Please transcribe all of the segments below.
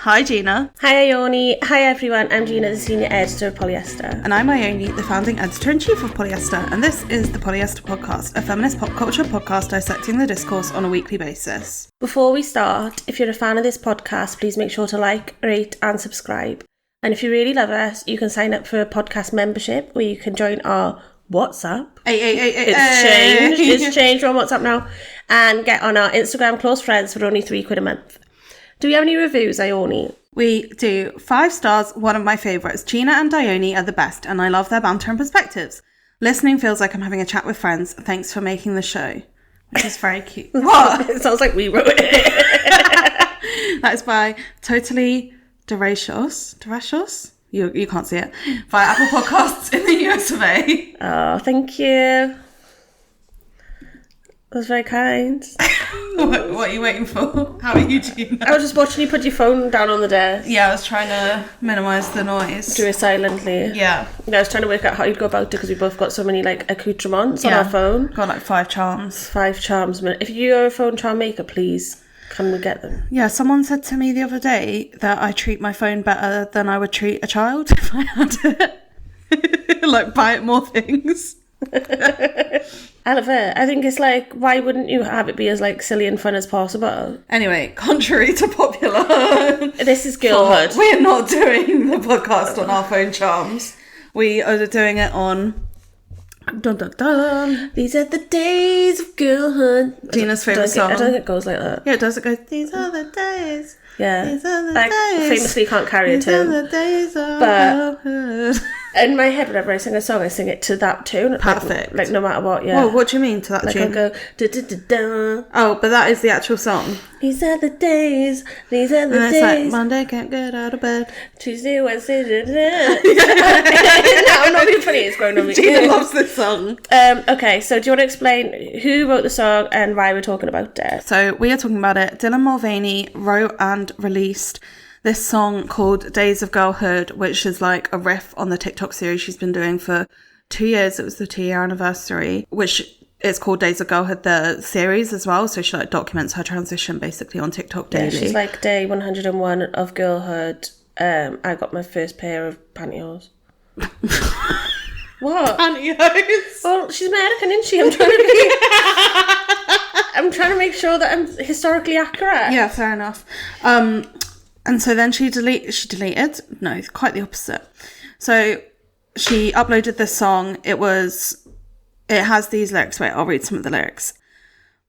Hi Gina. Hi Ione. Hi everyone, I'm Gina, the senior editor of Polyester. And I'm Ione, the founding editor-in-chief of Polyester, and this is the Polyester Podcast, a feminist pop culture podcast dissecting the discourse on a weekly basis. Before we start, if you're a fan of this podcast, please make sure to like, rate and subscribe. And if you really love us, you can sign up for a podcast membership where you can join our WhatsApp. It's changed. We're on WhatsApp now. And get on our Instagram close friends for only £3 a month. Do we have any reviews, Ione? We do. 5 stars, one of my favourites. Gina and Ione are the best, and I love their banter and perspectives. Listening feels like I'm having a chat with friends. Thanks for making the show. Which is very cute. What? It sounds like we wrote it. That is by Totally Derashos. You can't see it. Via Apple Podcasts in the US of A. Oh, thank you. That was very kind. What are you waiting for? How are you doing that? I was just watching you put your phone down on the desk. Yeah, I was trying to minimise the noise. Do it silently. Yeah. I was trying to work out how you'd go about it because we both got so many accoutrements on our phone. Got 5 charms. 5 charms. If you are a phone charm maker, please, can we get them? Yeah, someone said to me the other day that I treat my phone better than I would treat a child if I had it. Buy it more things. I love it. I think it's why wouldn't you have it be as silly and fun as possible? Anyway, contrary to popular, this is Girlhood. We're not doing the podcast on our phone charms. We are doing it on dun dun dun. These are the days of girlhood. Gina's favourite song. I don't think it goes like that. Yeah, it does. It goes, these are the days. Yeah. These are the days. Famously can't carry a tune. These are the days of girlhood. In my head, whenever I sing a song, I sing it to that tune. Perfect. No matter what, yeah. Well, what do you mean to that tune? I'll go da-da-da-da. Oh, but that is the actual song. These are the days. These are the and days. It's Monday can't get out of bed. Tuesday, Wednesday, no, I'm not being funny. It's grown on me. Gina loves this song. Okay, so do you want to explain who wrote the song and why we're talking about it? So we are talking about it. Dylan Mulvaney wrote and released this song called Days of Girlhood, which is a riff on the TikTok series she's been doing for 2 years. It was the 2-year anniversary, which is called Days of Girlhood, the series as well. So she documents her transition basically on TikTok daily. Yeah, she's day 101 of Girlhood. I got my first pair of pantyhose. What? Pantyhose? Well, she's American, isn't she? I'm trying to make sure that I'm historically accurate. Yeah, fair enough. And so then she deleted. No, quite the opposite. So she uploaded this song. It has these lyrics. Wait, I'll read some of the lyrics.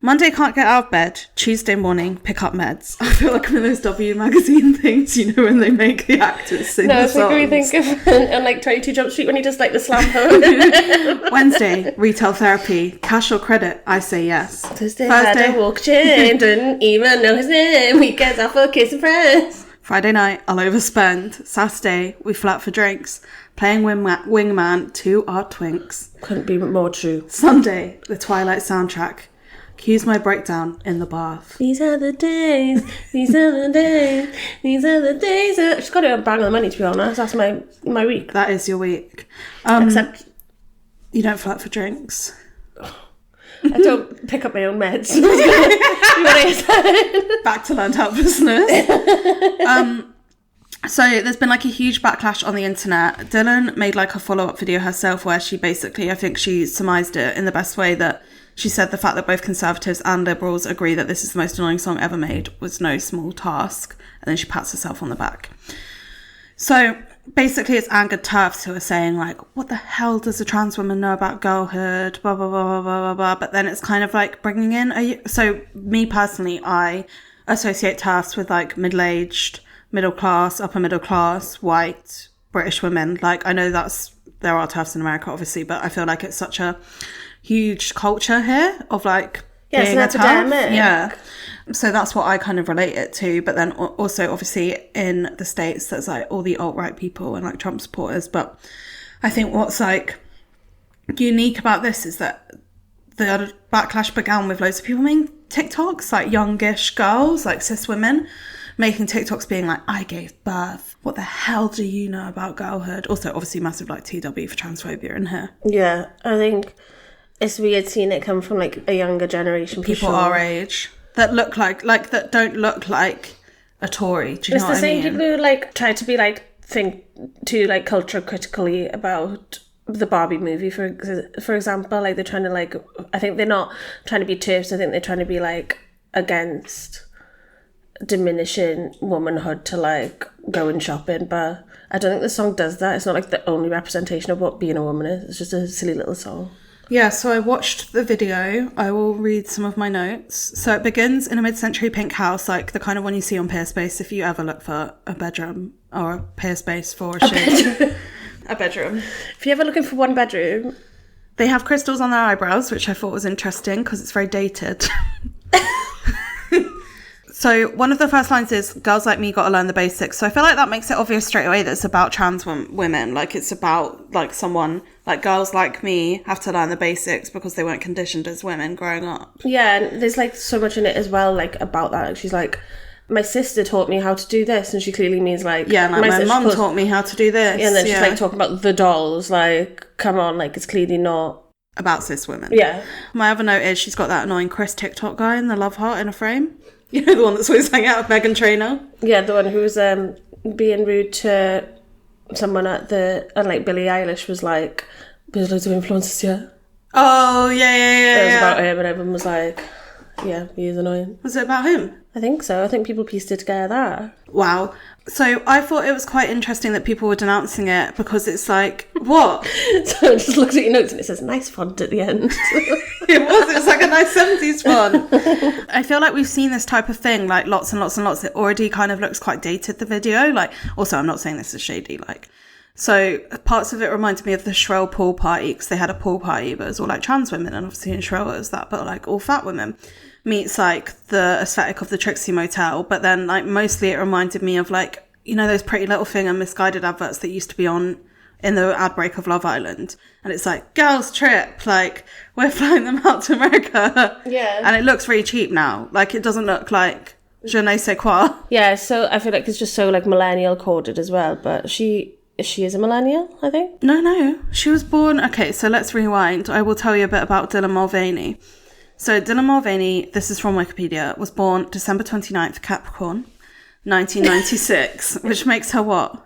Monday can't get out of bed. Tuesday morning, pick up meds. I feel like I'm in those W magazine things, when they make the actors sing the songs. No, it's we think of 22 Jump Street when he does the slam phone. Wednesday, retail therapy. Cash or credit? I say yes. Thursday, had a walk chain, didn't even know his name. Weekends are for kissing friends. Friday night, I'll overspend. Saturday, we flat for drinks. Playing wingman to our twinks. Couldn't be more true. Sunday, the Twilight soundtrack. Cues my breakdown in the bath. These are the days. These are the days. These are the days. She's got it on bang on the money, to be honest. That's my week. That is your week. Except you don't flat for drinks. I don't pick up my own meds. Back to learned helplessness. So there's been a huge backlash on the internet. Dylan made a follow-up video herself where she basically, I think she surmised it in the best way, that she said the fact that both Conservatives and Liberals agree that this is the most annoying song ever made was no small task. And then she pats herself on the back. So basically it's angered TERFs who are saying what the hell does a trans woman know about girlhood, blah, blah, blah, blah, blah, blah. But then it's kind of bringing in, so me personally, I associate TERFs with middle-aged, middle class, upper middle class, white, British women. I know there are TERFs in America obviously, but I feel it's such a huge culture here of being a TERF. Yeah. So that's what I kind of relate it to. But then also, obviously, in the States, there's all the alt-right people and Trump supporters. But I think what's unique about this is that the backlash began with loads of people making TikToks, youngish girls, cis women, making TikToks being I gave birth. What the hell do you know about girlhood? Also, obviously, massive TW for transphobia in here. Yeah, I think it's weird seeing it come from a younger generation. People our age that look that don't look like a Tory. Do you It's know the what I same mean? people who like try to be like think to like culture critically about the Barbie movie, for example. Like they're trying to like, I think they're not trying to be TERFs. I think they're trying to be like against diminishing womanhood to like going shopping, but I don't think the song does that. It's not like the only representation of what being a woman is. It's just a silly little song. Yeah, so I watched the video. I will read some of my notes. So it begins in a mid-century pink house, like the kind of one you see on Peerspace if you ever look for a bedroom, or a Peerspace for a shade. A bedroom. If you're ever looking for one bedroom, they have crystals on their eyebrows, which I thought was interesting because it's very dated. So one of the first lines is, girls like me gotta learn the basics. So I feel like that makes it obvious straight away that it's about trans women. Like it's about like someone, like girls like me have to learn the basics because they weren't conditioned as women growing up. Yeah, and there's like so much in it as well, like about that. Like, she's like, my sister taught me how to do this, and she clearly means like, yeah, like my mum taught me how to do this. Yeah, and then she's like talking about the dolls, like, come on, like it's clearly not about cis women. Yeah. My other note is she's got that annoying Chris TikTok guy in the love heart in a frame. You know, the one that's always hanging out with Meghan Trainor? Yeah, the one who was being rude to someone at like Billie Eilish was like, there's loads of influencers here. Oh, yeah. It was about him, and everyone was like, yeah, he is annoying. Was it about him? I think so. I think people pieced it together. Wow. So I thought it was quite interesting that people were denouncing it because it's like, what? So I just looked at your notes and it says nice font at the end. It was like a nice 70s font. I feel like we've seen this type of thing like lots and lots and lots. It already kind of looks quite dated, the video. Like, also, I'm not saying this is shady, like, so parts of it reminded me of the Shrell pool party because they had a pool party but it was all like trans women, and obviously in Shrell it was that, but like all fat women. Meets like the aesthetic of the Trixie Motel, but then like mostly it reminded me of like, you know, those Pretty Little Thing and Misguided adverts that used to be on in the ad break of Love Island, and it's like girls trip, like we're flying them out to America. Yeah. And it looks really cheap now, like it doesn't look like je ne sais quoi. Yeah, so I feel like it's just so like millennial coded as well, but she is a millennial, I think. No, she was born, okay, so let's rewind. I will tell you a bit about Dylan Mulvaney. So Dylan Mulvaney, this is from Wikipedia, was born December 29th, Capricorn, 1996, which makes her what?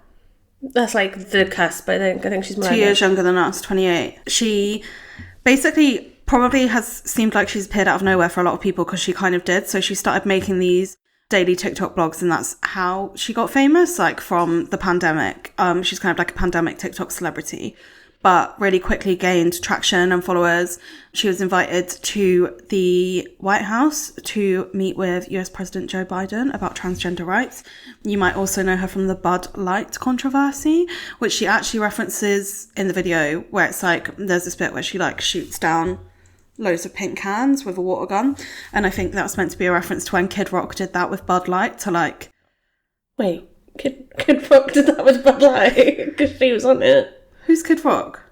That's like the cusp, I think. I think she's 2 years younger than us, 28. She basically probably has seemed like she's appeared out of nowhere for a lot of people because she kind of did. So she started making these daily TikTok blogs, and that's how she got famous, like from the pandemic. She's kind of like a pandemic TikTok celebrity, but really quickly gained traction and followers. She was invited to the White House to meet with US President Joe Biden about transgender rights. You might also know her from the Bud Light controversy, which she actually references in the video, where it's like, there's this bit where she like shoots down loads of pink cans with a water gun. And I think that's meant to be a reference to when Kid Rock did that with Bud Light to like... Wait, Kid Rock did that with Bud Light? Because she was on it. Who's Kid Rock?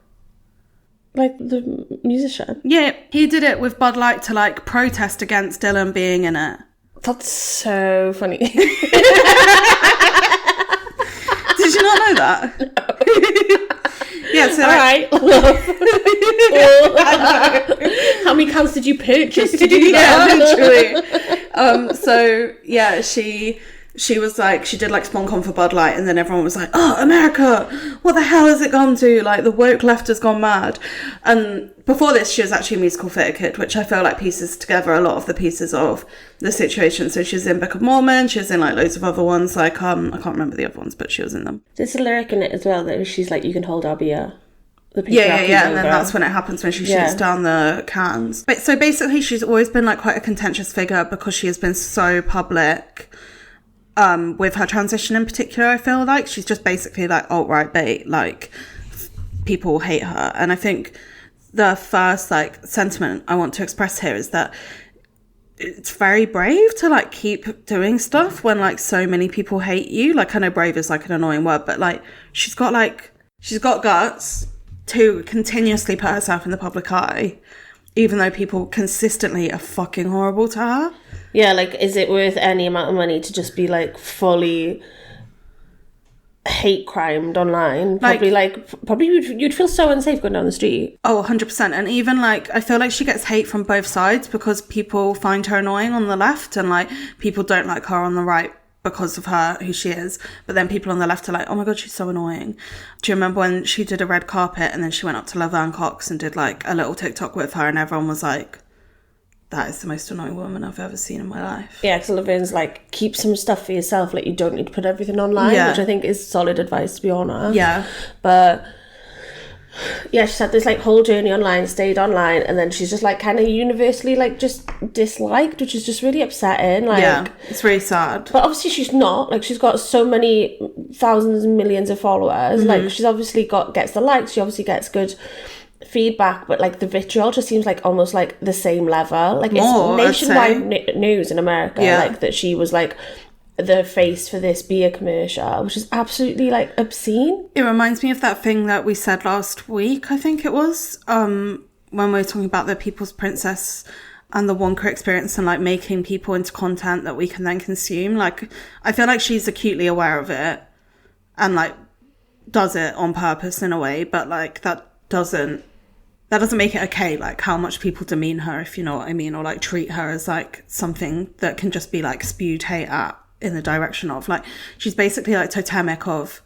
Like the musician? Yeah, he did it with Bud Light to like protest against Dylan being in it. That's so funny. Did you not know that? No. Yeah, so alright. How many cans did you purchase to do that? Yeah, literally. So yeah, she was like, she did like SponCon for Bud Light, and then everyone was like, oh, America, what the hell has it gone to? Like, the woke left has gone mad. And before this, she was actually a musical theatre kid, which I feel like pieces together a lot of the pieces of the situation. So she was in Book of Mormon, she was in like loads of other ones, like, I can't remember the other ones, but she was in them. There's a lyric in it as well that she's like, you can hold our beer. Yeah, and then that's when it happens, when she shoots down the cans. But so basically, she's always been like quite a contentious figure because she has been so public. With her transition in particular, I feel like she's just basically like alt-right bait, like people hate her. And I think the first like sentiment I want to express here is that it's very brave to like keep doing stuff when like so many people hate you. Like, I know brave is like an annoying word, but like she's got guts to continuously put herself in the public eye, even though people consistently are fucking horrible to her. Yeah, like, is it worth any amount of money to just be, like, fully hate crimed online? Probably you'd feel so unsafe going down the street. Oh, 100%. And even, like, I feel like she gets hate from both sides because people find her annoying on the left and, like, people don't like her on the right because of her, who she is. But then people on the left are like, oh my God, she's so annoying. Do you remember when she did a red carpet and then she went up to Laverne Cox and did like a little TikTok with her and everyone was like, that is the most annoying woman I've ever seen in my life. Yeah, because Laverne's like, keep some stuff for yourself. Like, you don't need to put everything online, which I think is solid advice, to be honest. Yeah. But yeah, she had this like whole journey online, stayed online, and then she's just like kind of universally like just disliked, which is just really upsetting. Like, yeah, it's really sad. But obviously she's not. Like, she's got so many thousands and millions of followers. Like, she's obviously gets the likes. She obviously gets good feedback, but like the vitriol just seems like almost like the same level. Like, more, it's nationwide news in America. Like, that she was like the face for this beer commercial, which is absolutely like obscene. It reminds me of that thing that we said last week, I think it was, when we were talking about the People's Princess and the Wonka experience and like making people into content that we can then consume. Like, I feel like she's acutely aware of it and like does it on purpose in a way, but like that doesn't make it okay, like how much people demean her, if you know what I mean, or like treat her as like something that can just be like spewed hate at in the direction of, like, she's basically like totemic of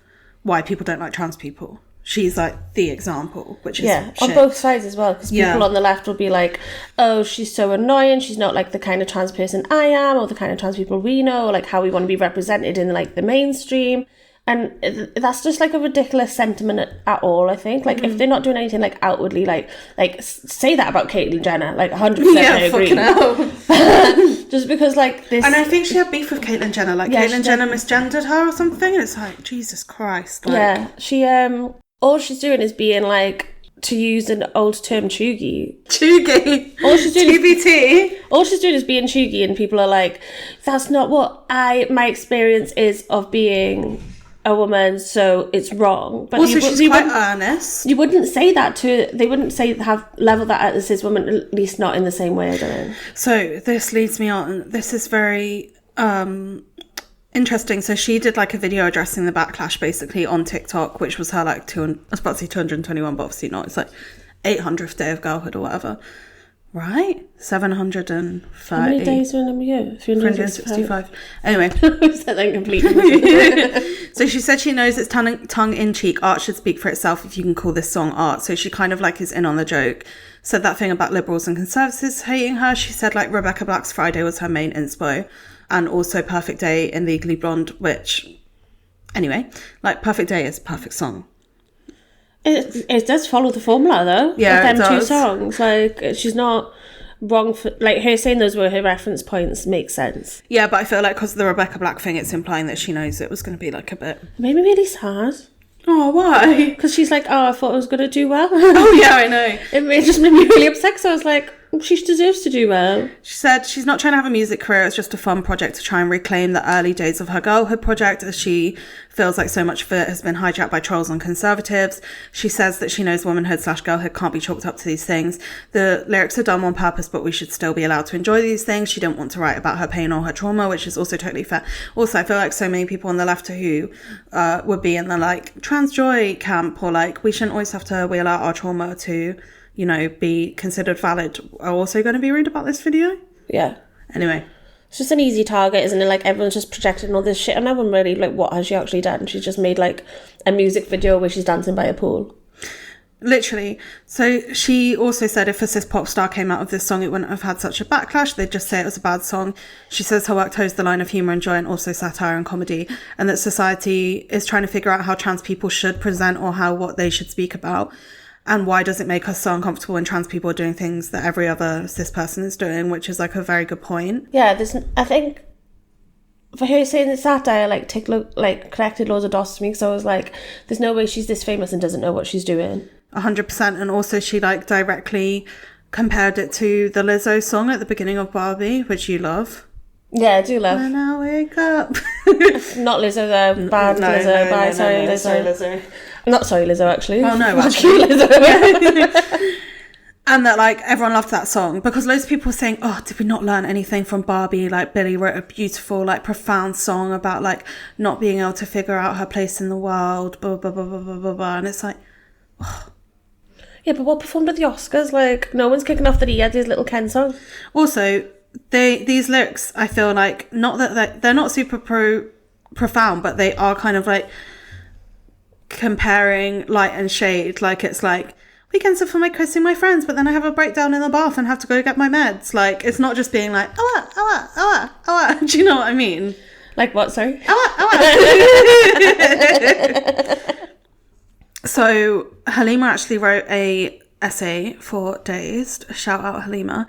why people don't like trans people. She's like the example, which is shit. On both sides as well, because people on the left will be like, oh, she's so annoying, she's not like the kind of trans person I am, or the kind of trans people we know, or like how we want to be represented in like the mainstream. And that's just like a ridiculous sentiment at all, I think. Like, if they're not doing anything like outwardly, like say that about Caitlyn Jenner, like 100% I agree. Fucking hell. Just because like this. And I think she had beef with Caitlyn Jenner. Like, Caitlyn Jenner misgendered her or something. And it's like, Jesus Christ. Like, yeah, she all she's doing is being like, to use an old term, chuggy. All she's doing TBT. All she's doing is being chuggy, and people are like, that's not what my experience is of being a woman, so it's wrong. But also, she's quite earnest. You wouldn't say that they wouldn't say have level that at a cis woman, at least not in the same way, I don't know. So this leads me on. This is very interesting. So she did like a video addressing the backlash basically on TikTok, which was her like I was about to say 221, but obviously not. It's like 800th day of girlhood or whatever. Right? 730. How many days are in a year? 365. Anyway. That completely. So she said she knows it's tongue-in-cheek. Art should speak for itself if you can call this song art. So she kind of like is in on the joke. Said that thing about liberals and conservatives hating her. She said like Rebecca Black's Friday was her main inspo. And also Perfect Day in Legally Blonde, which, anyway, like Perfect Day is a perfect song. It does follow the formula though. Yeah, them it does. Two songs, like, she's not wrong for like her saying those were her reference points makes sense. Yeah, but I feel like because of the Rebecca Black thing, it's implying that she knows it was going to be like a bit. Made me really sad. Oh, why? Because she's like, oh, I thought I was going to do well. Oh yeah, I know. It just made me really upset. Because I was like, she deserves to do well. She said she's not trying to have a music career. It's just a fun project to try and reclaim the early days of her Girlhood project, as she feels like so much of it has been hijacked by trolls and conservatives. She says that she knows womanhood/girlhood can't be chalked up to these things. The lyrics are done on purpose, but we should still be allowed to enjoy these things. She didn't want to write about her pain or her trauma, which is also totally fair. Also, I feel like so many people on the left who would be in the like trans joy camp, or like we shouldn't always have to wheel out our trauma to, you know, be considered valid, are also going to be rude about this video. Yeah. Anyway. It's just an easy target, isn't it? Like, everyone's just projecting all this shit, and no one really, like, what has she actually done? She's just made, like, a music video where she's dancing by a pool. Literally. So she also said if a cis pop star came out of this song, it wouldn't have had such a backlash. They'd just say it was a bad song. She says her work toes the line of humour and joy, and also satire and comedy, and that society is trying to figure out how trans people should present, or what they should speak about. And why does it make us so uncomfortable when trans people are doing things that every other cis person is doing, which is like a very good point. Yeah, I think for her saying the satire, like, connected loads of dots to me, because I was like, there's no way she's this famous and doesn't know what she's doing. 100%. And also she like directly compared it to the Lizzo song at the beginning of Barbie, which you love. Yeah, I do love. When I wake up. Not Lizzo though. Bad no, Lizzo. No, Bye, no, sorry, no, Lizzo. sorry, Lizzo. Not sorry, Lizzo, actually. Oh, no, actually. Lizzo. And that, like, everyone loved that song because loads of people were saying, oh, did we not learn anything from Barbie? Like, Billie wrote a beautiful, like, profound song about, like, not being able to figure out her place in the world, blah, blah, blah, blah, blah, blah, blah. And it's like, oh. Yeah, but what performed at the Oscars? Like, no one's kicking off that he had his little Ken song. Also, these lyrics, I feel like, not that they're not super profound, but they are kind of like comparing light and shade. Like, it's like, weekends are for my kissing my friends, but then I have a breakdown in the bath and have to go get my meds. Like, it's not just being like, do you know what I mean? Like what, sorry? So Halima actually wrote a essay for Dazed, shout out Halima,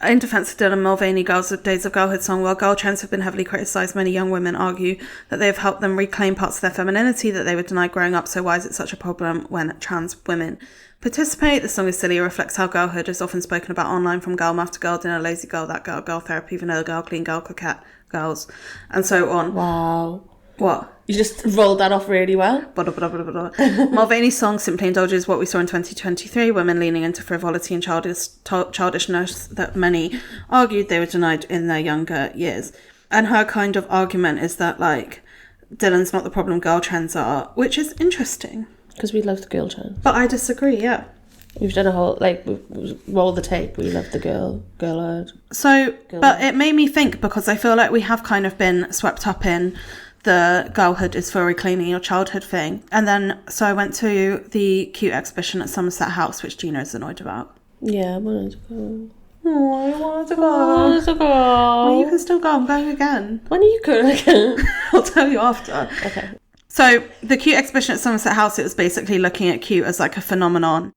in defense of Dylan Mulvaney Girls of Days of Girlhood song. While girl trends have been heavily criticised, many young women argue that they have helped them reclaim parts of their femininity that they were denied growing up. So why is it such a problem when trans women participate? The song is silly, reflects how girlhood is often spoken about online, from girl math to girl dinner, lazy girl, that girl, girl therapy, vanilla girl, clean girl, coquette girls, and so on. Wow. What? You just rolled that off really well. Mulvaney's song simply indulges what we saw in 2023, women leaning into frivolity and childishness that many argued they were denied in their younger years. And her kind of argument is that, like, Dylan's not the problem, girl trends are, which is interesting. Because we love the girl trends. But I disagree, yeah. We've done a whole, like, we've rolled the tape. We love the girlhood. So, but it made me think, because I feel like we have kind of been swept up in the girlhood is for reclaiming your childhood thing. And then, so I went to the cute exhibition at Somerset House, which Gina is annoyed about. Yeah, I wanted to go. Oh, I wanted to go. I wanted to go. Well, you can still go. I'm going again. When are you going again? I'll tell you after. Okay. So the cute exhibition at Somerset House, it was basically looking at cute as like a phenomenon.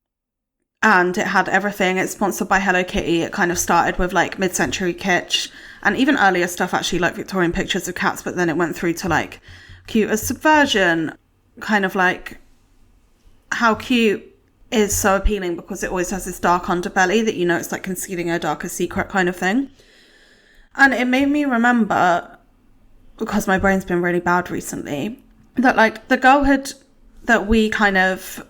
And it had everything. It's sponsored by Hello Kitty. It kind of started with like mid-century kitsch and even earlier stuff, actually, like Victorian pictures of cats. But then it went through to like cute as subversion, kind of like how cute is so appealing because it always has this dark underbelly that, you know, it's like concealing a darker secret kind of thing. And it made me remember, because my brain's been really bad recently, that like the girlhood that we kind of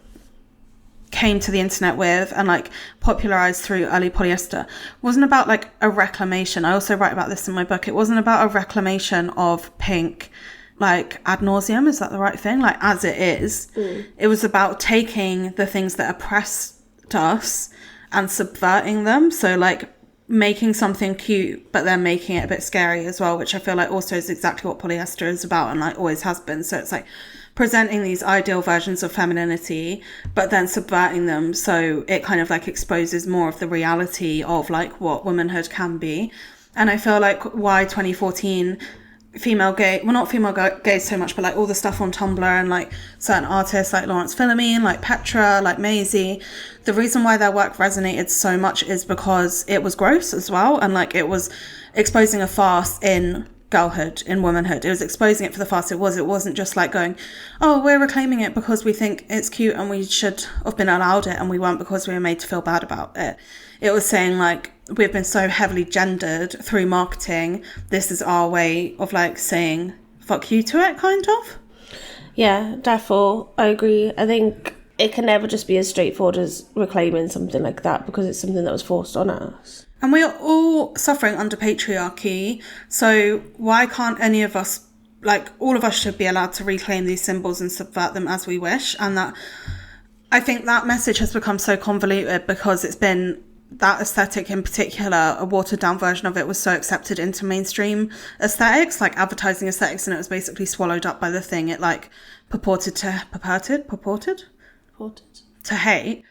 came to the internet with and like popularized through early polyester wasn't about like a reclamation. I also write about this in my book. It wasn't about a reclamation of pink, like ad nauseum, is that the right thing? Like as it is. It was about taking the things that oppressed us and subverting them. So like making something cute, but then making it a bit scary as well, which I feel like also is exactly what polyester is about and like always has been. So it's like presenting these ideal versions of femininity, but then subverting them so it kind of like exposes more of the reality of like what womanhood can be. And I feel like why 2014 female gay, well not female gays so much, but like all the stuff on Tumblr and like certain artists like Lawrence Philomene, like Petra, like Maisie, the reason why their work resonated so much is because it was gross as well, and like it was exposing a farce in girlhood, in womanhood. It was exposing it for the farce it was. It wasn't just like going, oh, we're reclaiming it because we think it's cute and we should have been allowed it, and we weren't because we were made to feel bad about it. It was saying like, we've been so heavily gendered through marketing, this is our way of like saying fuck you to it, kind of. Yeah, therefore I agree. I think it can never just be as straightforward as reclaiming something like that, because it's something that was forced on us. And we are all suffering under patriarchy, so why can't any of us, like all of us should be allowed to reclaim these symbols and subvert them as we wish. And that, I think that message has become so convoluted because it's been, that aesthetic in particular, a watered down version of it was so accepted into mainstream aesthetics, like advertising aesthetics, and it was basically swallowed up by the thing it like purported to hate.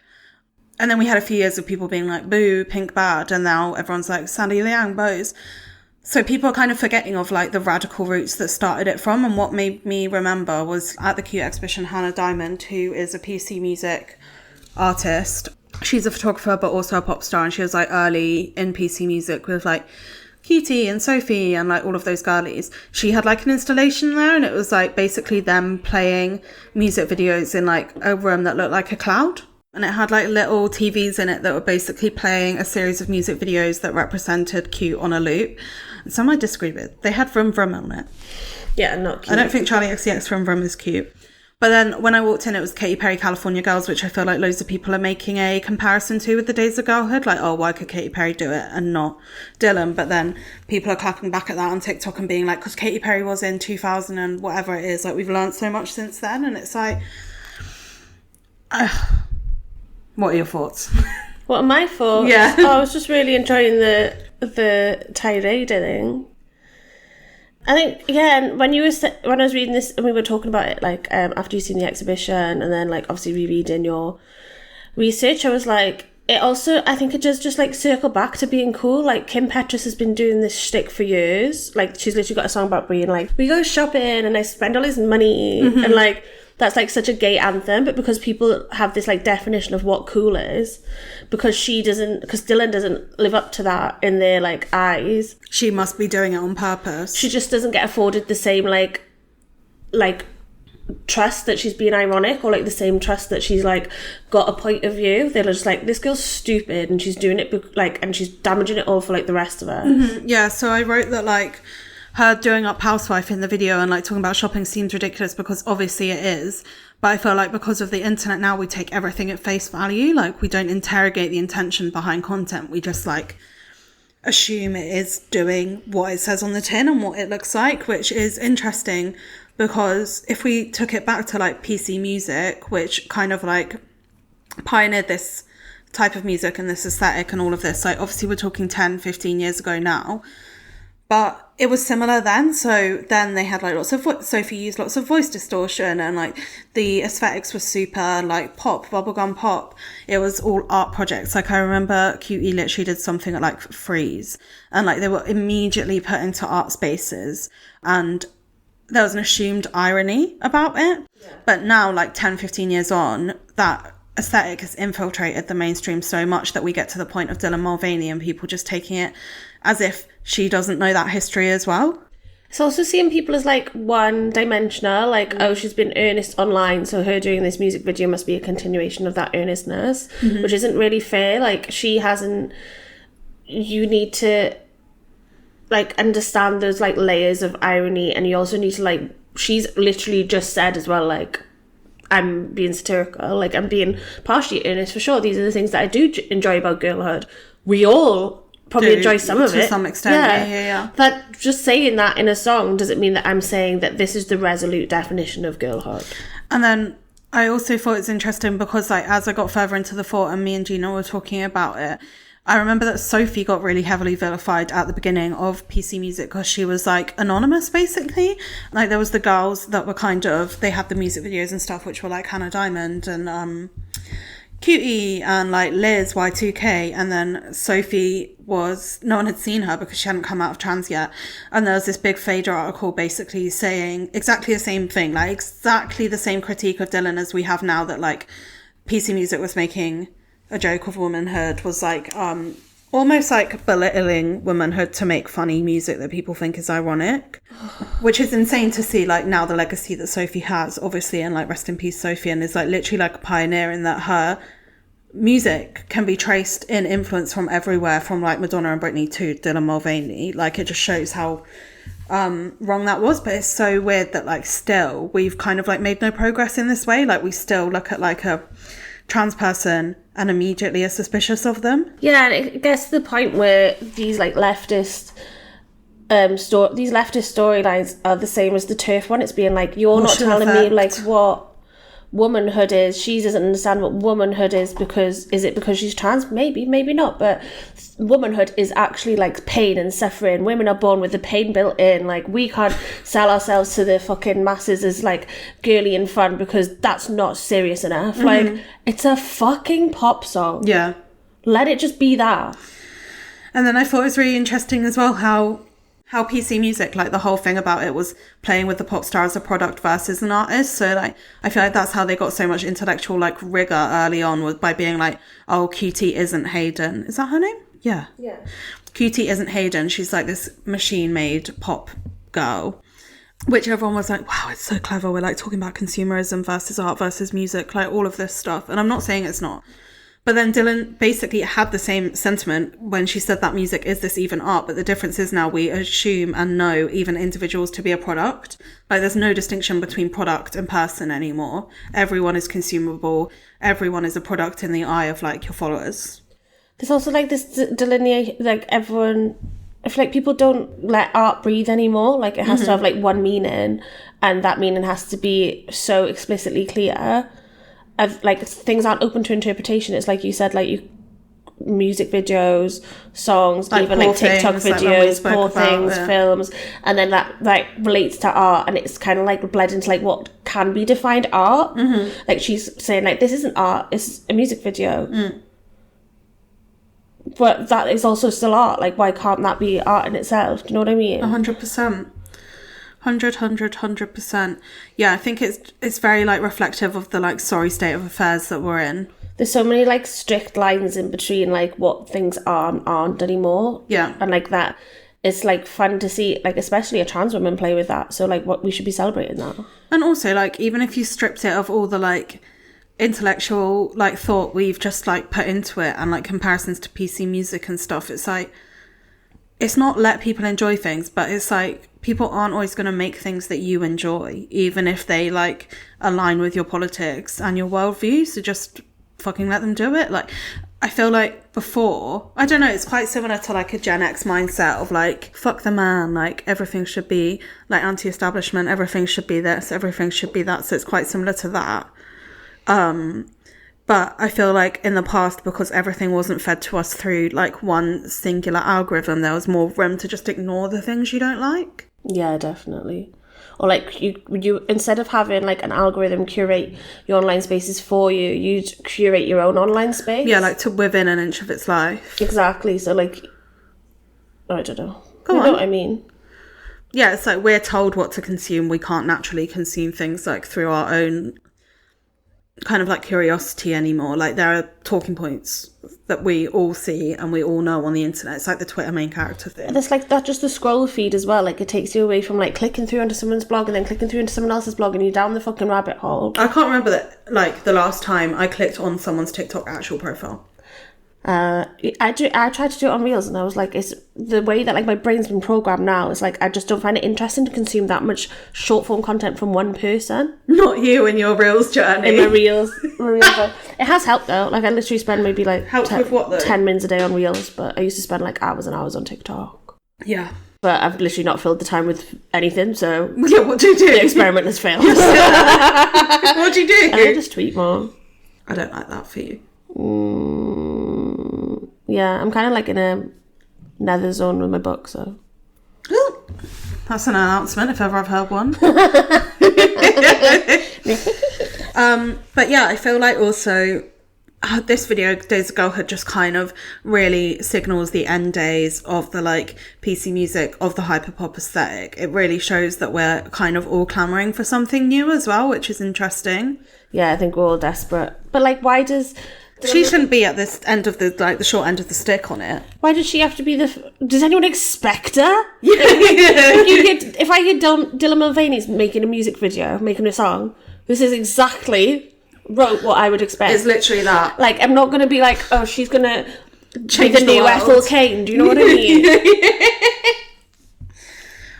And then we had a few years of people being like, boo, pink bad, and now everyone's like, Sandy Liang, bows. So people are kind of forgetting of like the radical roots that started it from. And what made me remember was at the cute exhibition, Hannah Diamond, who is a PC music artist. She's a photographer, but also a pop star. And she was like early in PC music with like Cutie and Sophie and like all of those girlies. She had like an installation there, and it was like basically them playing music videos in like a room that looked like a cloud. And it had like little TVs in it that were basically playing a series of music videos that represented cute on a loop. And some I disagree with. They had Vroom Vroom on it. Yeah, not cute. I don't think Charlie XCX Vroom Vroom is cute. But then when I walked in, it was Katy Perry California Girls, which I feel like loads of people are making a comparison to with the Days of Girlhood. Like, oh, why could Katy Perry do it and not Dylan? But then people are clapping back at that on TikTok and being like, because Katy Perry was in 2000 and whatever it is. Like, we've learned so much since then. And it's like... what are your thoughts? What are my thoughts? Yeah. Oh, I was just really enjoying the the tirade. I think, yeah, and when I was reading this and we were talking about it, like, after you've seen the exhibition and then, like, obviously rereading your research, I was like, it also, I think it does just, like, circle back to being cool. Like, Kim Petras has been doing this shtick for years. Like, she's literally got a song about being like, we go shopping and I spend all his money. Mm-hmm. And, like, that's, like, such a gay anthem. But because people have this, like, definition of what cool is, because Dylan doesn't live up to that in their, like, eyes. She must be doing it on purpose. She just doesn't get afforded the same, like trust that she's being ironic, or like the same trust that she's like got a point of view. They're just like, this girl's stupid and she's doing it like, and she's damaging it all for like the rest of us. Mm-hmm. Yeah, so I wrote that like her doing up housewife in the video and like talking about shopping seems ridiculous because obviously it is, but I feel like because of the internet now we take everything at face value. Like we don't interrogate the intention behind content, we just like assume it is doing what it says on the tin and what it looks like, which is interesting. Because if we took it back to like PC music, which kind of like pioneered this type of music and this aesthetic and all of this, like obviously we're talking 10, 15 years ago now, but it was similar then. So then they had like lots of, Sophie used lots of voice distortion and like the aesthetics were super like pop, bubblegum pop. It was all art projects. Like I remember QE literally did something at like Freeze and like they were immediately put into art spaces and there was an assumed irony about it. Yeah. But now, like 10, 15 years on, that aesthetic has infiltrated the mainstream so much that we get to the point of Dylan Mulvaney and people just taking it as if she doesn't know that history as well. It's also seeing people as like one-dimensional, like, oh, she's been earnest online, so her doing this music video must be a continuation of that earnestness, which isn't really fair. Like, she hasn't... You need to... like understand those like layers of irony, and you also need to like, she's literally just said as well, like, I'm being satirical, like I'm being partially earnest for sure. These are the things that I do enjoy about Girlhood. We all probably enjoy some of it to some extent. Yeah. But just saying that in a song doesn't mean that I'm saying that this is the resolute definition of Girlhood. And then I also thought it's interesting because like as I got further into the thought and me and Gina were talking about it, I remember that Sophie got really heavily vilified at the beginning of PC music because she was like anonymous basically. Like there was the girls that were kind of, they had the music videos and stuff which were like Hannah Diamond and QE and like Liz Y2K, and then Sophie was, no one had seen her because she hadn't come out of trans yet, and there was this big Fader article basically saying exactly the same thing, like exactly the same critique of Dylan as we have now, that like PC music was making a joke of womanhood, was like almost like belittling womanhood to make funny music that people think is ironic, which is insane to see like now the legacy that Sophie has obviously, and like rest in peace Sophie, and is like literally like a pioneer in that her music can be traced in influence from everywhere, from like Madonna and Britney to Dylan Mulvaney. Like it just shows how wrong that was. But it's so weird that like still we've kind of like made no progress in this way. Like we still look at like a trans person and immediately are suspicious of them. Yeah, and it gets to the point where these like leftist these leftist storylines are the same as the TERF one. It's being like, you're not telling me like what womanhood is. She doesn't understand what womanhood is because she's trans? Maybe not, but womanhood is actually like pain and suffering. Women are born with the pain built in. Like we can't sell ourselves to the fucking masses as like girly and fun because that's not serious enough. Like it's a fucking pop song. Yeah, let it just be that. And then I thought it was really interesting as well how PC music, like the whole thing about it was playing with the pop star as a product versus an artist. So like I feel like that's how they got so much intellectual like rigor early on, was by being like, oh, QT isn't Hayden. Is that her name? Yeah. QT isn't Hayden. She's like this machine-made pop girl, which everyone was like, wow, it's so clever. We're like talking about consumerism versus art versus music, like all of this stuff. And I'm not saying it's not. But then Dylan basically had the same sentiment when she said that music, is this even art? But the difference is now we assume and know even individuals to be a product. Like there's no distinction between product and person anymore. Everyone is consumable. Everyone is a product in the eye of like your followers. There's also like this delineation, like everyone, I feel like people don't let art breathe anymore. Like it has to have like one meaning, and that meaning has to be so explicitly clear. Like things aren't open to interpretation. It's like you said, like music videos, songs, Like even Poor like TikTok Things, like when we videos, spoke poor about things, it. films, and then that like relates to art, and it's kind of like bled into like what can be defined art. Like she's saying like this isn't art, it's a music video. But that is also still art. Like, why can't that be art in itself? Do you know what I mean? 100%. 100%. Yeah, I think it's very like reflective of the like sorry state of affairs that we're in. There's so many like strict lines in between like what things are and aren't anymore. Yeah. And like that, it's like fun to see, like especially a trans woman play with that. So like what we should be celebrating that. And also like even if you stripped it of all the like intellectual like thought we've just like put into it and like comparisons to PC music and stuff, it's like it's not let people enjoy things, but it's like people aren't always going to make things that you enjoy, even if they like align with your politics and your worldview. So just fucking let them do it. Like I feel like before, I don't know, it's quite similar to like a Gen X mindset of like fuck the man, like everything should be like anti-establishment, everything should be this, everything should be that. So it's quite similar to that. But I feel like in the past, because everything wasn't fed to us through like one singular algorithm, there was more room to just ignore the things you don't like. Yeah, definitely. Or like you instead of having like an algorithm curate your online spaces for you, you'd curate your own online space. Yeah, like to within an inch of its life. Exactly. So like, I don't know. Go You on. know what I mean? Yeah, it's like we're told what to consume. We can't naturally consume things like through our own kind of like curiosity anymore. Like there are talking points that we all see and we all know on the internet. It's like the Twitter main character thing. And it's like that, just the scroll feed as well. Like it takes you away from like clicking through onto someone's blog and then clicking through into someone else's blog and you're down the fucking rabbit hole. I can't remember that like the last time I clicked on someone's TikTok actual profile. I tried to do it on Reels and I was like, it's the way that like my brain's been programmed now. It's like I just don't find it interesting to consume that much short form content from one person. Not you in your Reels journey. In my Reels. It has helped though. Like I literally spend maybe like with what though? 10 minutes a day on Reels, but I used to spend like hours and hours on TikTok. Yeah. But I've literally not filled the time with anything, so Yeah, what do you do? the experiment has failed. What do you do? I just tweet more. I don't like that for you. Yeah, I'm kind of like in a nether zone with my book, so. That's an announcement if ever I've heard one. But yeah, I feel like also this video, Days of Girlhood, just kind of really signals the end days of the like PC music, of the hyperpop aesthetic. It really shows that we're kind of all clamoring for something new as well, which is interesting. Yeah, I think we're all desperate. But like, why does... She shouldn't be at this end of the like the short end of the stick on it. Why does she have to be the... Does anyone expect her? If I hear Dylan Mulvaney's making a music video, making a song, this is exactly what I would expect. It's literally that. Like, I'm not going to be like, oh, she's going to Change be the new world. Ethel Cain. Do you know what I mean?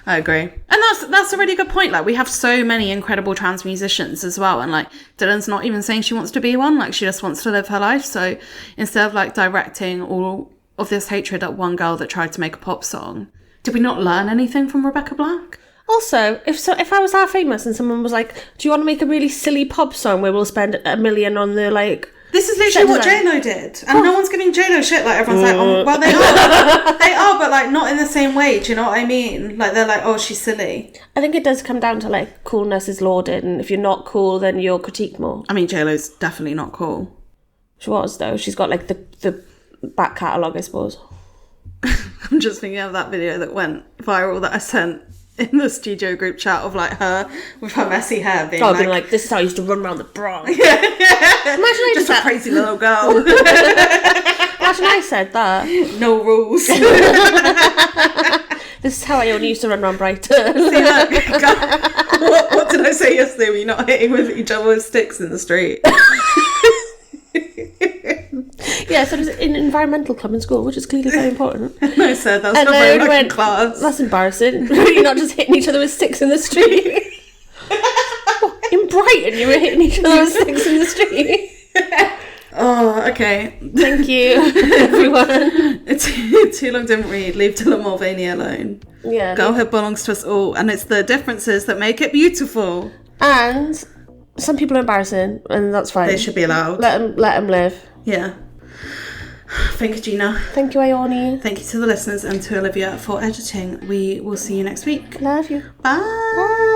I agree. And that's a really good point. Like, we have so many incredible trans musicians as well. And, like, Dylan's not even saying she wants to be one. Like, she just wants to live her life. So instead of, like, directing all of this hatred at one girl that tried to make a pop song, did we not learn anything from Rebecca Black? Also, if I was that famous and someone was like, do you want to make a really silly pop song where we'll spend $1 million on the, like... This is literally what J-Lo did. And no one's giving J-Lo shit. Like, everyone's like, oh, well, they are. They are, but, like, not in the same way. Do you know what I mean? Like, they're like, oh, she's silly. I think it does come down to, like, coolness is lauded, and if you're not cool, then you're critiqued more. I mean, J-Lo's definitely not cool. She was, though. She's got, like, the back catalogue, I suppose. I'm just thinking of that video that went viral that I sent in the studio group chat of like her with her messy hair being being like, this is how I used to run around the Bronx. Imagine I just did a crazy little girl. Imagine I said that. No rules. This is how I only used to run around Brighton. See, look, what did I say yesterday? We're not hitting with each other with sticks in the street. Yeah, so there's an environmental club in school, which is clearly very important. I said that's not very much in class. That's embarrassing. You're not just hitting each other with sticks in the street. In Brighton, you were hitting each other with sticks in the street. Oh, okay. Thank you, everyone. Too long didn't read. Leave Dylan Mulvaney alone. Yeah. Girlhood belongs to us all, and it's the differences that make it beautiful. And some people are embarrassing, and that's fine. They should be allowed. Let them live. Yeah. Thank you, Gina. Thank you, Ione. Thank you to the listeners and to Olivia for editing. We will see you next week. Love you. Bye.